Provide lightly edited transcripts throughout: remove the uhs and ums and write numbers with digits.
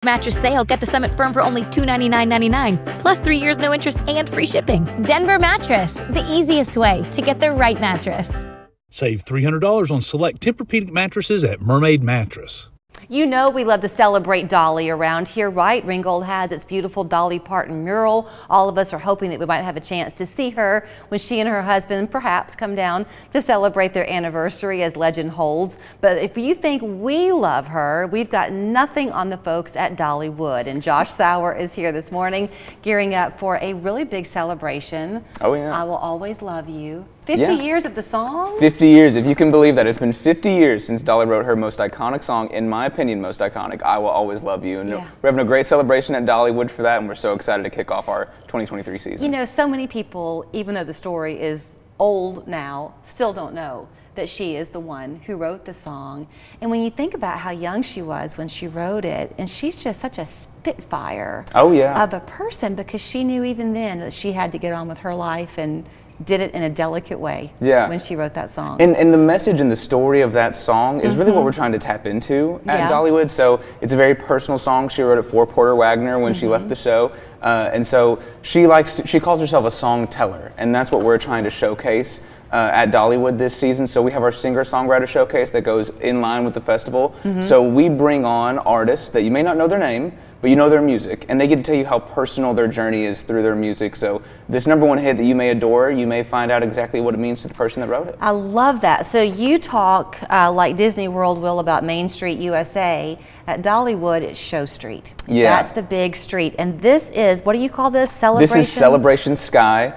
Mattress sale, get the Summit Firm for only $299.99, plus 3 years no interest and free shipping. Denver Mattress, the easiest way to get the right mattress. Save $300 on select Tempur-Pedic mattresses at Mermaid Mattress. You know we love to celebrate Dolly around here, right? Ringgold has its beautiful Dolly Parton mural. All of us are hoping that we might have a chance to see her when she and her husband perhaps come down to celebrate their anniversary, as legend holds. But if you think we love her, we've got nothing on the folks at Dollywood. And Josh Sauer is here this morning gearing up for a really big celebration. Oh yeah. I Will Always Love You. 50 years of the song? 50 years, if you can believe that. It's been 50 years since Dolly wrote her most iconic song, in my opinion, most iconic, I Will Always Love You. And we're having a great celebration at Dollywood for that, and we're so excited to kick off our 2023 season. You know, so many people, even though the story is old now, still don't know that she is the one who wrote the song. And when you think about how young she was when she wrote it, and she's just such a spitfire of a person, because she knew even then that she had to get on with her life and did it in a delicate way when she wrote that song. And the message and the story of that song is really what we're trying to tap into at Dollywood. So it's a very personal song. She wrote it for Porter Wagner when she left the show. And so she calls herself a song teller, and that's what we're trying to showcase at Dollywood this season. So we have our singer-songwriter showcase that goes in line with the festival. So we bring on artists that you may not know their name, but you know their music, and they get to tell you how personal their journey is through their music. So this #1 hit that you may adore, you may find out exactly what it means to the person that wrote it. I love that. So you talk like Disney World will about Main Street USA. At Dollywood, it's Show Street. Yeah. That's the big street. And this is, what do you call this? Celebration? This is Celebration Sky.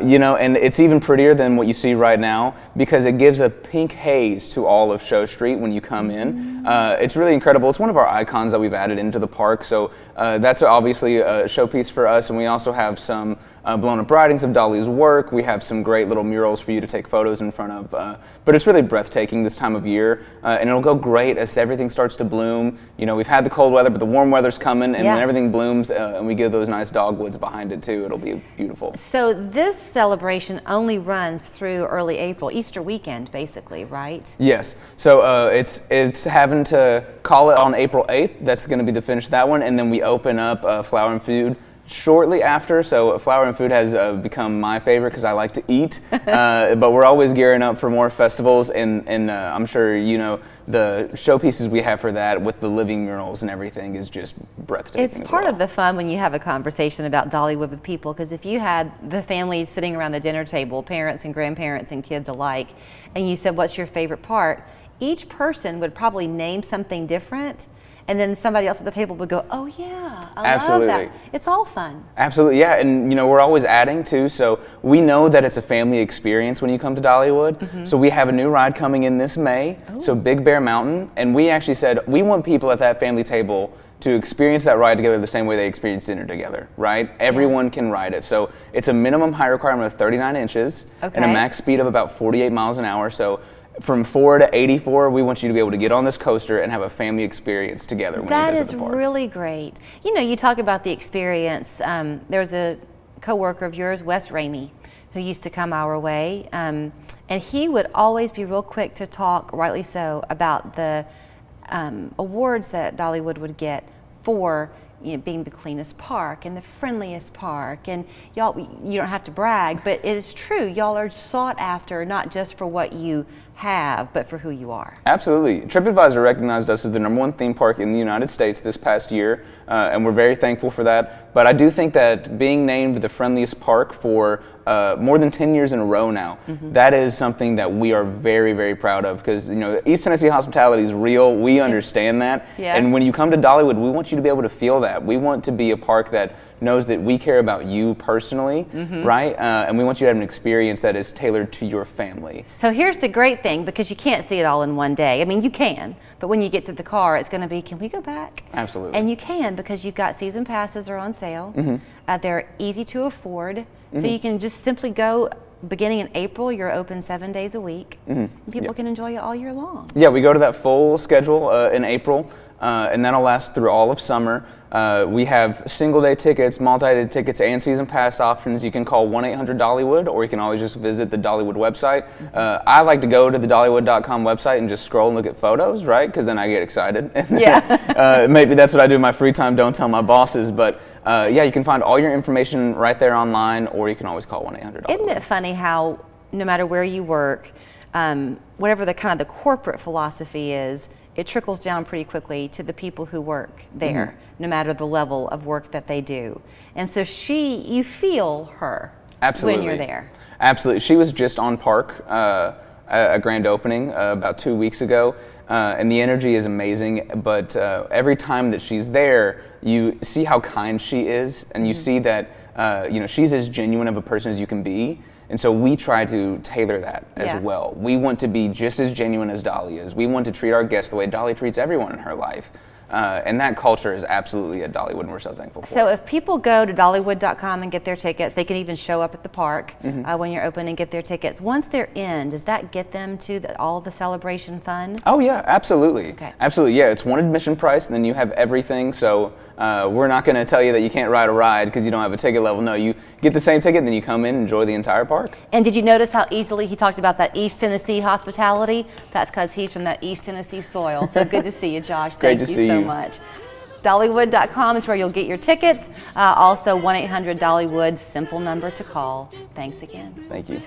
You know, and it's even prettier than what you see right now, because it gives a pink haze to all of Show Street when you come in. It's really incredible. It's one of our icons that we've added into the park, so that's obviously a showpiece for us. And we also have some blown-up writings of Dolly's work. We have some great little murals for you to take photos in front of. But it's really breathtaking this time of year, and it'll go great as everything starts to bloom. You know, we've had the cold weather, but the warm weather's coming, and when everything blooms and we get those nice dogwoods behind it too, it'll be beautiful. So this celebration only runs through early April, Easter weekend, basically, right? Yes. So it's having to call it on April 8th. That's going to be the finish of that one, and then we open up Flower and Food shortly after. So Flower and Food has become my favorite because I like to eat, but we're always gearing up for more festivals, and I'm sure you know the showpieces we have for that with the living murals and everything is just breathtaking. It's part of the fun when you have a conversation about Dollywood with people, because if you had the family sitting around the dinner table, parents and grandparents and kids alike, and you said, what's your favorite part? Each person would probably name something different. And then somebody else at the table would go, oh yeah, I love that. It's all fun. Absolutely, yeah, and you know, we're always adding too, so we know that it's a family experience when you come to Dollywood. So we have a new ride coming in this May, so Big Bear Mountain, and we actually said we want people at that family table to experience that ride together the same way they experience dinner together, right? Everyone can ride it. So it's a minimum height requirement of 39 inches and a max speed of about 48 miles an hour. So from 4 to 84, we want you to be able to get on this coaster and have a family experience together when you visit the park. That is really great. You know, you talk about the experience. There's a coworker of yours, Wes Ramey, who used to come our way, and he would always be real quick to talk, rightly so, about the awards that Dollywood would get for being the cleanest park and the friendliest park. And y'all, you don't have to brag, but it is true. Y'all are sought after, not just for what you have, but for who you are. Absolutely. TripAdvisor recognized us as the #1 theme park in the United States this past year, and we're very thankful for that. But I do think that being named the friendliest park for more than 10 years in a row now, that is something that we are very, very proud of, because you know, East Tennessee hospitality is real. We understand that. And when you come to Dollywood, we want you to be able to feel that. We want to be a park that knows that we care about you personally, right? And we want you to have an experience that is tailored to your family. So here's the great thing, because you can't see it all in one day. I mean, you can, but when you get to the car, it's going to be, can we go back? Absolutely. And you can, because you've got season passes are on sale. They're easy to afford. So you can just simply go. Beginning in April, you're open 7 days a week. And people can enjoy it all year long. Yeah, we go to that full schedule in April. and that'll last through all of summer. We have single-day tickets, multi-day tickets, and season pass options. You can call 1-800-Dollywood, or you can always just visit the Dollywood website. I like to go to the Dollywood.com website and just scroll and look at photos, right? Because then I get excited. Yeah. Maybe that's what I do in my free time. Don't tell my bosses. But yeah, you can find all your information right there online, or you can always call 1-800-Dollywood. Isn't it funny how no matter where you work, whatever the kind of the corporate philosophy is, it trickles down pretty quickly to the people who work there, no matter the level of work that they do. And so you feel her when you're there. Absolutely. She was just on Park, a grand opening about 2 weeks ago, and the energy is amazing. But every time that she's there, you see how kind she is, and you see that she's as genuine of a person as you can be. And so we try to tailor that as well. We want to be just as genuine as Dolly is. We want to treat our guests the way Dolly treats everyone in her life. And that culture is absolutely at Dollywood, and we're so thankful for it. So if people go to Dollywood.com and get their tickets, they can even show up at the park when you're open and get their tickets. Once they're in, does that get them to all of the celebration fun? Oh yeah, absolutely. Okay. Absolutely, yeah. It's one admission price, and then you have everything. So we're not going to tell you that you can't ride a ride because you don't have a ticket level. No, you get the same ticket, and then you come in and enjoy the entire park. And did you notice how easily he talked about that East Tennessee hospitality? That's because he's from that East Tennessee soil. So good to see you, Josh. Great Thank to you see so you. much. Dollywood.com is where you'll get your tickets. Also 1-800-Dollywood, simple number to call. Thanks again. Thank you.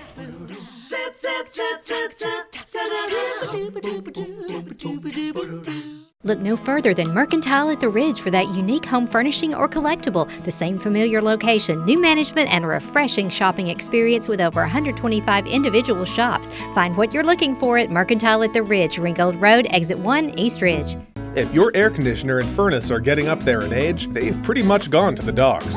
Look no further than Mercantile at the Ridge for that unique home furnishing or collectible. The same familiar location, new management, and a refreshing shopping experience with over 125 individual shops. Find what you're looking for at Mercantile at the Ridge, Ringgold Road, Exit 1, East Ridge. If your air conditioner and furnace are getting up there in age, they've pretty much gone to the dogs.